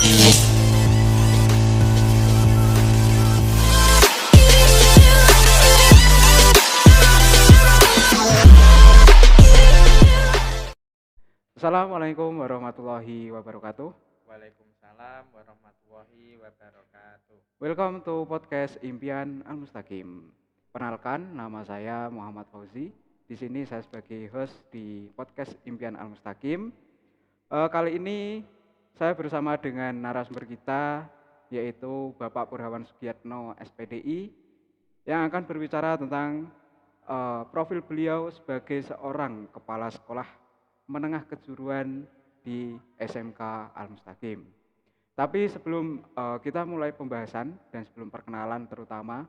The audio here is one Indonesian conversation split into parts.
Assalamualaikum warahmatullahi wabarakatuh. Waalaikumsalam warahmatullahi wabarakatuh. Welcome to podcast Impian Al-Mustaqim. Perkenalkan, nama saya Muhammad Fauzi. Di sini saya sebagai host di podcast Impian Al-Mustaqim. Kali ini saya bersama dengan narasumber kita, yaitu Bapak Purhawan Sugiatno, SPDI, yang akan berbicara tentang profil beliau sebagai seorang kepala sekolah menengah kejuruan di SMK Al-Mustaqim. Tapi sebelum kita mulai pembahasan dan sebelum perkenalan terutama,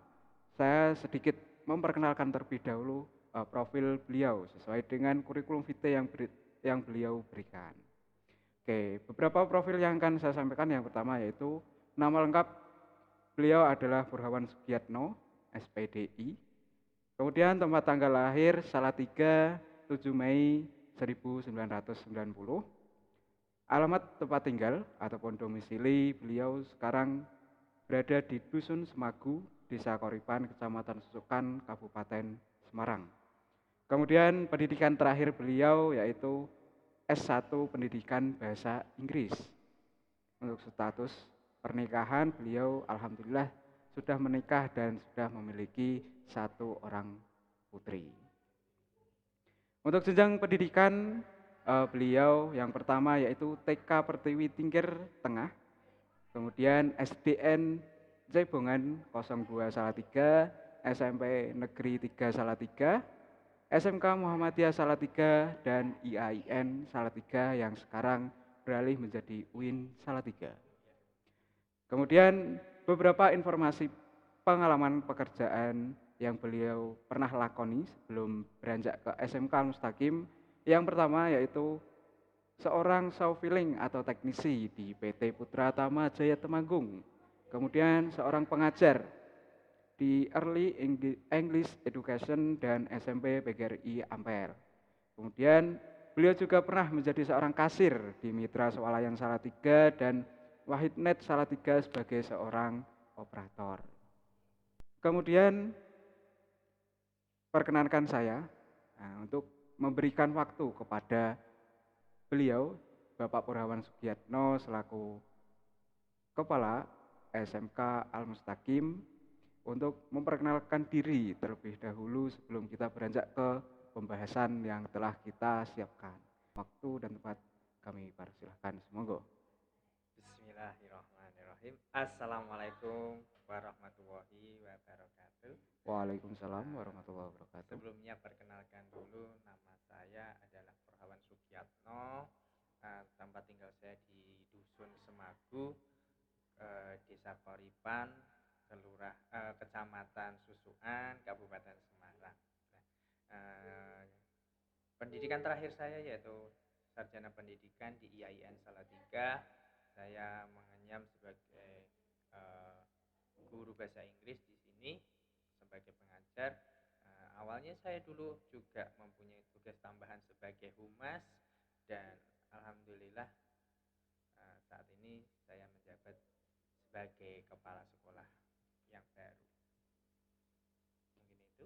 saya sedikit memperkenalkan terlebih dahulu profil beliau sesuai dengan kurikulum vitae yang beliau berikan. Oke, beberapa profil yang akan saya sampaikan. Yang pertama yaitu nama lengkap beliau adalah Purhawan Sugiatno, SPDI. Kemudian tempat tanggal lahir Salatiga 7 Mei 1990. Alamat tempat tinggal ataupun domisili beliau sekarang berada di Dusun Semagu, Desa Koripan, Kecamatan Susukan, Kabupaten Semarang. Kemudian pendidikan terakhir beliau yaitu S1 Pendidikan Bahasa Inggris. Untuk status pernikahan beliau alhamdulillah sudah menikah dan sudah memiliki satu orang putri. Untuk jenjang pendidikan beliau yang pertama yaitu TK Pertiwi Tingkir Tengah, kemudian SDN Cebongan 02 Salatiga, SMP Negeri 3 Salatiga, SMK Muhammadiyah Salatiga, dan IAIN Salatiga yang sekarang beralih menjadi UIN Salatiga. Kemudian beberapa informasi pengalaman pekerjaan yang beliau pernah lakoni sebelum beranjak ke SMK Al-Mustaqim. Yang pertama yaitu seorang showfilling atau teknisi di PT Putra Tama Jaya Temanggung. Kemudian seorang pengajar di Early English Education dan SMP PGRI Ampere. Kemudian beliau juga pernah menjadi seorang kasir di Mitra Swalayan Salatiga dan Wahidnet Salatiga sebagai seorang operator. Kemudian perkenankan saya untuk memberikan waktu kepada beliau, Bapak Purhawan Sugiatno selaku Kepala SMK Al-Mustaqim, untuk memperkenalkan diri terlebih dahulu sebelum kita beranjak ke pembahasan yang telah kita siapkan. Waktu dan tempat kami persilahkan, semoga. Bismillahirrahmanirrahim. Assalamualaikum warahmatullahi wabarakatuh. Waalaikumsalam warahmatullahi wabarakatuh. Sebelumnya perkenalkan dulu, nama saya adalah Purhawan Sugiatno. Tempat tinggal saya di Dusun Semagu, Desa Koripan, Kecamatan Susukan, Kabupaten Semarang. Pendidikan terakhir saya yaitu sarjana pendidikan di IAIN Salatiga. Saya mengenyam sebagai guru bahasa Inggris di sini sebagai pengajar. Awalnya saya dulu juga mempunyai tugas tambahan sebagai humas dan alhamdulillah saat ini saya menjabat sebagai kepala sekolah yang baru. Mungkin itu.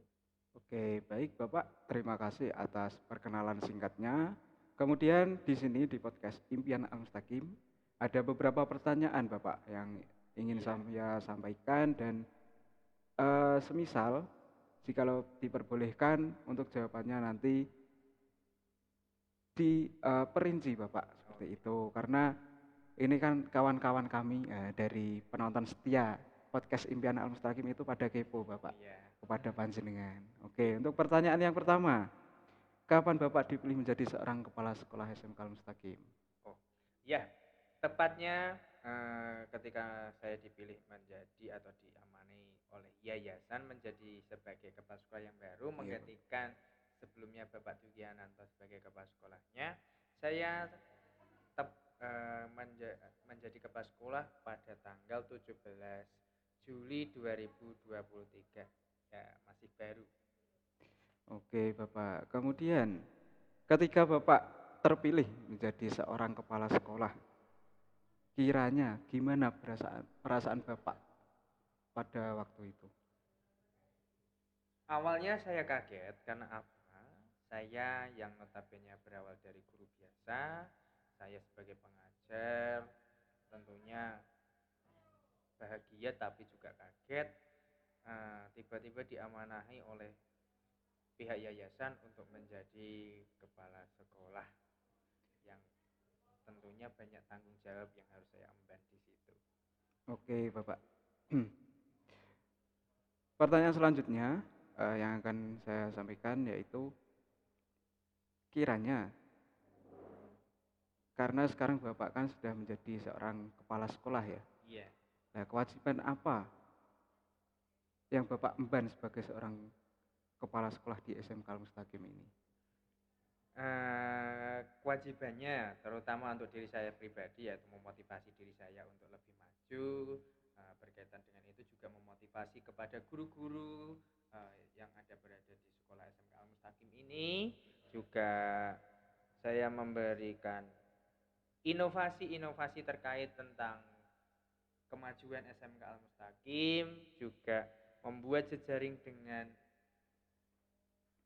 Oke, baik Bapak, terima kasih atas perkenalan singkatnya. Kemudian di sini di podcast Impian Al-Mustaqim ada beberapa pertanyaan Bapak yang ingin saya sampaikan dan semisal jikalau diperbolehkan untuk jawabannya nanti diperinci Bapak seperti itu, karena ini kan kawan-kawan kami dari penonton setia podcast Impian Al-Mustaqim itu pada kepo Bapak kepada panjenengan. Oke, untuk pertanyaan yang pertama, kapan Bapak dipilih menjadi seorang kepala sekolah SMK Al-Mustaqim? Oh, ya, tepatnya ketika saya dipilih menjadi atau diamani oleh yayasan menjadi sebagai kepala sekolah yang baru, menggantikan sebelumnya Bapak Dugiananto sebagai kepala sekolahnya, saya menjadi kepala sekolah pada tanggal 17 Juli 2023. Ya, masih baru. Oke Bapak, kemudian ketika Bapak terpilih menjadi seorang kepala sekolah, kiranya gimana perasaan Bapak pada waktu itu? Awalnya saya kaget karena apa? Saya yang notabene berawal dari guru biasa, saya sebagai pengajar, tentunya bahagia tapi juga kaget. Tiba-tiba diamanahi oleh pihak yayasan untuk menjadi kepala sekolah yang tentunya banyak tanggung jawab yang harus saya emban di situ. Oke, Bapak. Pertanyaan selanjutnya yang akan saya sampaikan yaitu kiranya karena sekarang Bapak kan sudah menjadi seorang kepala sekolah ya. Iya. Nah, kewajiban apa yang Bapak emban sebagai seorang kepala sekolah di SMK Al Mustaqim ini? Kewajibannya terutama untuk diri saya pribadi yaitu memotivasi diri saya untuk lebih maju. Berkaitan dengan itu juga memotivasi kepada guru-guru yang ada berada di sekolah SMK Al Mustaqim ini. Juga saya memberikan inovasi-inovasi terkait tentang kemajuan SMK Al Mustaqim, juga membuat jejaring dengan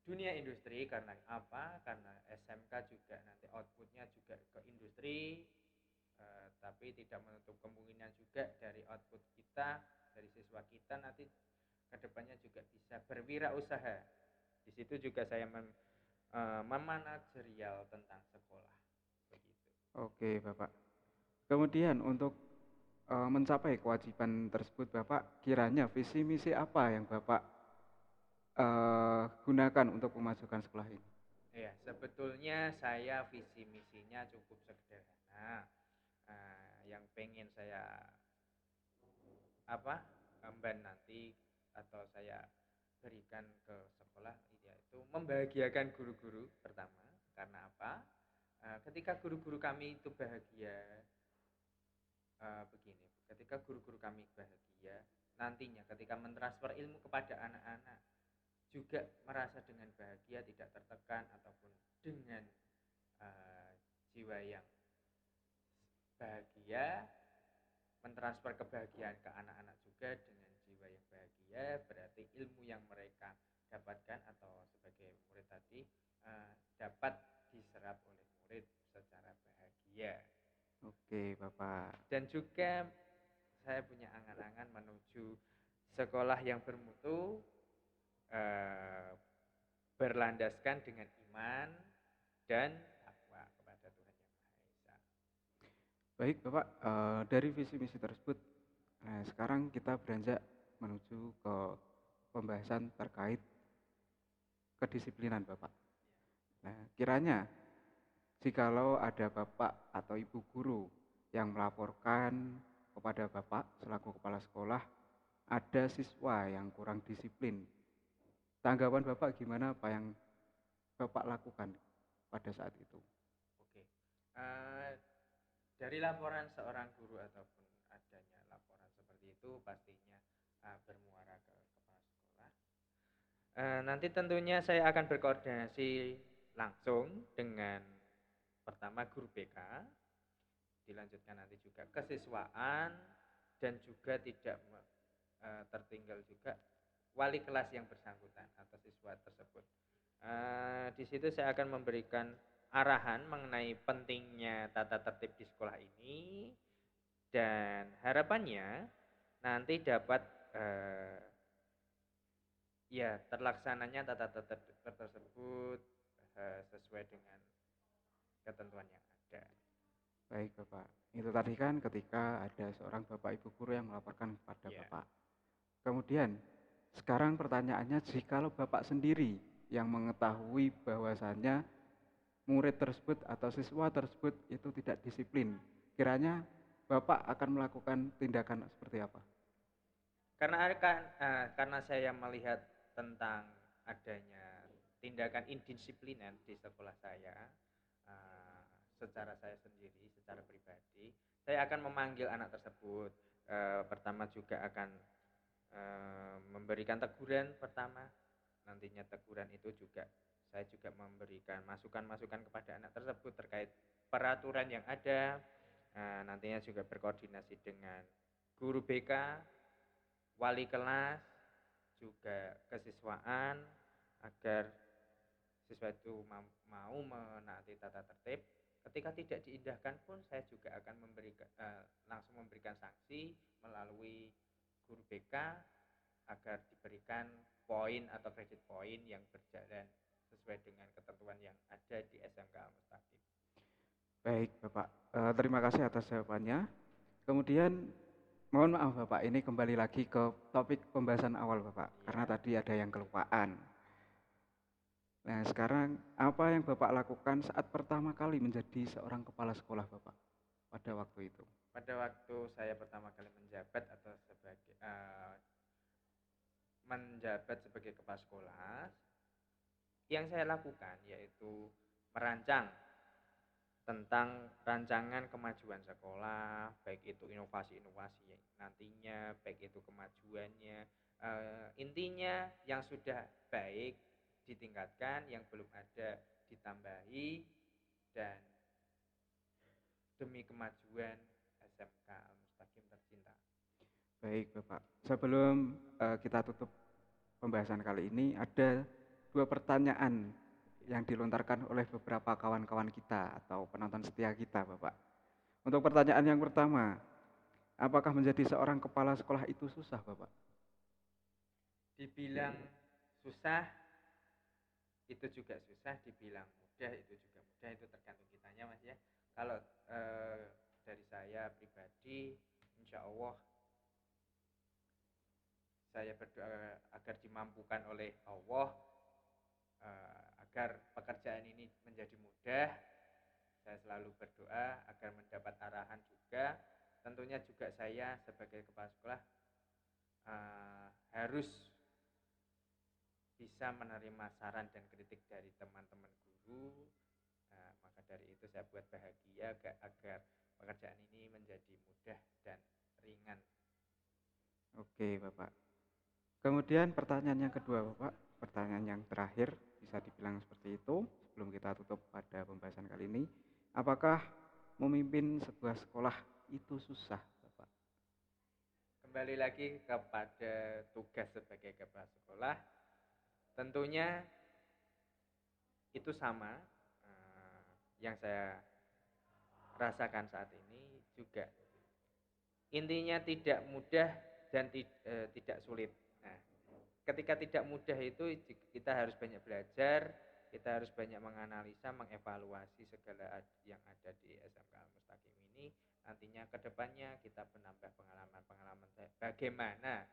dunia industri. Karena apa? Karena SMK juga nanti outputnya juga ke industri, tapi tidak menutup kemungkinan juga dari output kita, dari siswa kita nanti kedepannya juga bisa berwirausaha. Di situ juga saya memanajerial tentang sekolah begitu. Oke, Bapak. Kemudian untuk mencapai kewajiban tersebut, Bapak kiranya visi misi apa yang Bapak gunakan untuk memajukan sekolah ini? Ya, sebetulnya saya visi misinya cukup sederhana. Yang pengen saya emban nanti atau saya berikan ke sekolah yaitu membahagiakan guru-guru pertama. Karena apa? Ketika guru-guru kami itu bahagia, begini, ketika guru-guru kami bahagia, nantinya ketika mentransfer ilmu kepada anak-anak juga merasa dengan bahagia, tidak tertekan ataupun dengan jiwa yang bahagia, mentransfer kebahagiaan ke anak-anak juga dengan jiwa yang bahagia. Berarti ilmu yang mereka dapatkan atau sebagai murid tadi dapat diserap oleh murid secara bahagia. Oke, Bapak. Dan juga saya punya angan-angan menuju sekolah yang bermutu, berlandaskan dengan iman dan takwa kepada Tuhan Yang Maha Esa. Baik, Bapak. Dari visi misi tersebut, sekarang kita beranjak menuju ke pembahasan terkait kedisiplinan, Bapak. Nah, kiranya jikalau ada Bapak atau Ibu guru yang melaporkan kepada Bapak selaku kepala sekolah ada siswa yang kurang disiplin, tanggapan Bapak gimana apa yang Bapak lakukan pada saat itu? Oke. Dari laporan seorang guru ataupun adanya laporan seperti itu pastinya bermuara ke kepala sekolah. Nanti tentunya saya akan berkoordinasi langsung dengan pertama guru BK, dilanjutkan nanti juga kesiswaan, dan juga tidak tertinggal juga wali kelas yang bersangkutan atau siswa tersebut. Di situ saya akan memberikan arahan mengenai pentingnya tata tertib di sekolah ini, dan harapannya nanti dapat ya terlaksananya tata tertib tersebut sesuai dengan ketentuan yang ada. Baik, Bapak. Itu tadi kan ketika ada seorang Bapak Ibu guru yang melaporkan kepada Bapak. Kemudian sekarang pertanyaannya, jikalau Bapak sendiri yang mengetahui bahwasannya murid tersebut atau siswa tersebut itu tidak disiplin, kiranya Bapak akan melakukan tindakan seperti apa? Karena saya melihat tentang adanya tindakan indisiplinan di sekolah saya, secara saya sendiri, secara pribadi, saya akan memanggil anak tersebut. Pertama juga akan memberikan teguran pertama. Nantinya teguran itu juga saya juga memberikan masukan-masukan kepada anak tersebut terkait peraturan yang ada, Nantinya juga berkoordinasi dengan guru BK, wali kelas, juga kesiswaan agar siswa itu mau menaati tata tertib. Ketika tidak diindahkan pun saya juga akan langsung memberikan sanksi melalui guru BK agar diberikan poin atau kredit poin yang berjalan sesuai dengan ketentuan yang ada di SMK Al-Mustaqim. Baik, Bapak. Terima kasih atas jawabannya. Kemudian, mohon maaf Bapak, ini kembali lagi ke topik pembahasan awal Bapak, karena Iya. tadi ada yang kelupaan. Nah, sekarang apa yang Bapak lakukan saat pertama kali menjadi seorang kepala sekolah Bapak pada waktu itu? Pada waktu saya pertama kali menjabat atau menjabat sebagai kepala sekolah, yang saya lakukan yaitu merancang tentang rancangan kemajuan sekolah, baik itu inovasi-inovasi yang nantinya, baik itu kemajuannya. Intinya yang sudah baik ditingkatkan, yang belum ada ditambahi, dan demi kemajuan SMK Al-Mustaqim tercinta. Baik Bapak, sebelum kita tutup pembahasan kali ini, ada 2 pertanyaan yang dilontarkan oleh beberapa kawan-kawan kita atau penonton setia kita Bapak. Untuk pertanyaan yang pertama, apakah menjadi seorang kepala sekolah itu susah Bapak? Dibilang susah, itu juga susah, dibilang mudah, itu juga mudah, itu tergantung kitanya Mas ya. Kalau dari saya pribadi, insya Allah saya berdoa agar dimampukan oleh Allah, agar pekerjaan ini menjadi mudah. Saya selalu berdoa agar mendapat arahan juga. Tentunya juga saya sebagai kepala sekolah harus bisa menerima saran dan kritik dari teman-teman guru. Maka dari itu saya buat bahagia agar pekerjaan ini menjadi mudah dan ringan. Oke Bapak. Kemudian pertanyaan yang kedua Bapak, pertanyaan yang terakhir bisa dibilang seperti itu sebelum kita tutup pada pembahasan kali ini. Apakah memimpin sebuah sekolah itu susah Bapak? Kembali lagi kepada tugas sebagai kepala sekolah, tentunya itu sama yang saya rasakan saat ini juga. Intinya tidak mudah dan tidak sulit. Nah, ketika tidak mudah itu kita harus banyak belajar, kita harus banyak menganalisa, mengevaluasi segala yang ada di SMK Al-Mustaqim ini. Nantinya ke depannya kita menambah pengalaman-pengalaman bagaimana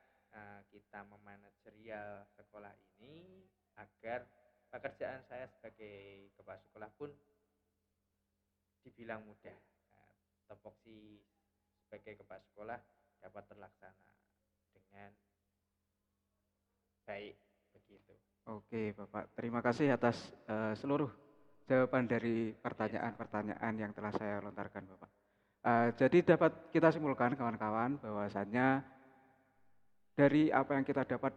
kita memanajerial sekolah ini agar pekerjaan saya sebagai kepala sekolah pun dibilang mudah. Topoksi sebagai kepala sekolah dapat terlaksana dengan baik begitu. Oke Bapak, terima kasih atas seluruh jawaban dari pertanyaan-pertanyaan yang telah saya lontarkan Bapak. Jadi dapat kita simpulkan kawan-kawan bahwasannya dari apa yang kita dapat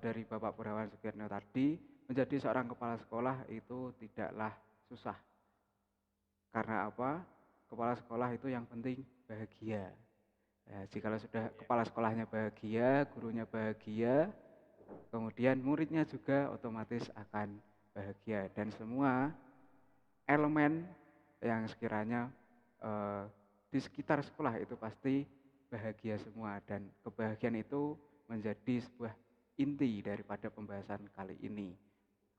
dari Bapak Purnawan Sugierno tadi, menjadi seorang kepala sekolah itu tidaklah susah. Karena apa? Kepala sekolah itu yang penting bahagia. Jika sudah kepala sekolahnya bahagia, gurunya bahagia, kemudian muridnya juga otomatis akan bahagia. Dan semua elemen yang sekiranya di sekitar sekolah itu pasti bahagia semua. Dan kebahagiaan itu menjadi sebuah inti daripada pembahasan kali ini.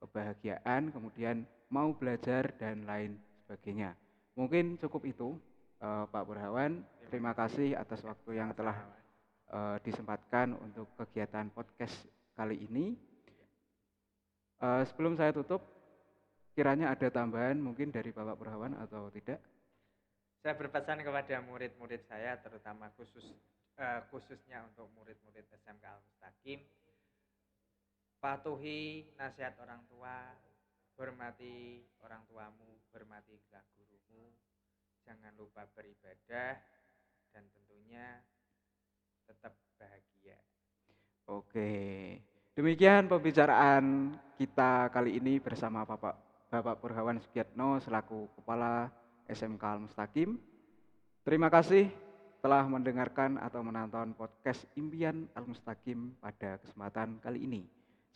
Kebahagiaan, kemudian mau belajar, dan lain sebagainya. Mungkin cukup itu, Pak Purnawan. Terima kasih atas waktu yang telah disempatkan untuk kegiatan podcast kali ini. Sebelum saya tutup, kiranya ada tambahan mungkin dari Bapak Purnawan atau tidak? Saya berpesan kepada murid-murid saya, terutama khususnya untuk murid-murid SMK Al-Mustaqim, patuhi nasihat orang tua, hormati orang tuamu, hormati gurumu, jangan lupa beribadah, dan tentunya tetap bahagia. Oke, demikian pembicaraan kita kali ini bersama Bapak Purnawan Sugierno selaku Kepala SMK Al-Mustaqim. Terima kasih telah mendengarkan atau menonton podcast Impian Al-Mustaqim pada kesempatan kali ini.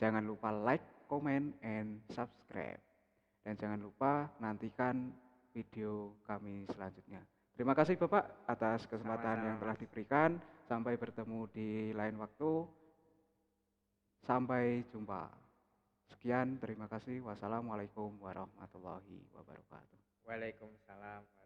Jangan lupa like, comment, and subscribe. Dan jangan lupa nantikan video kami selanjutnya. Terima kasih Bapak atas kesempatan yang Sama-sama telah Mas. diberikan. Sampai bertemu di lain waktu. Sampai jumpa. Sekian, terima kasih. Wassalamualaikum warahmatullahi wabarakatuh. Waalaikumsalam.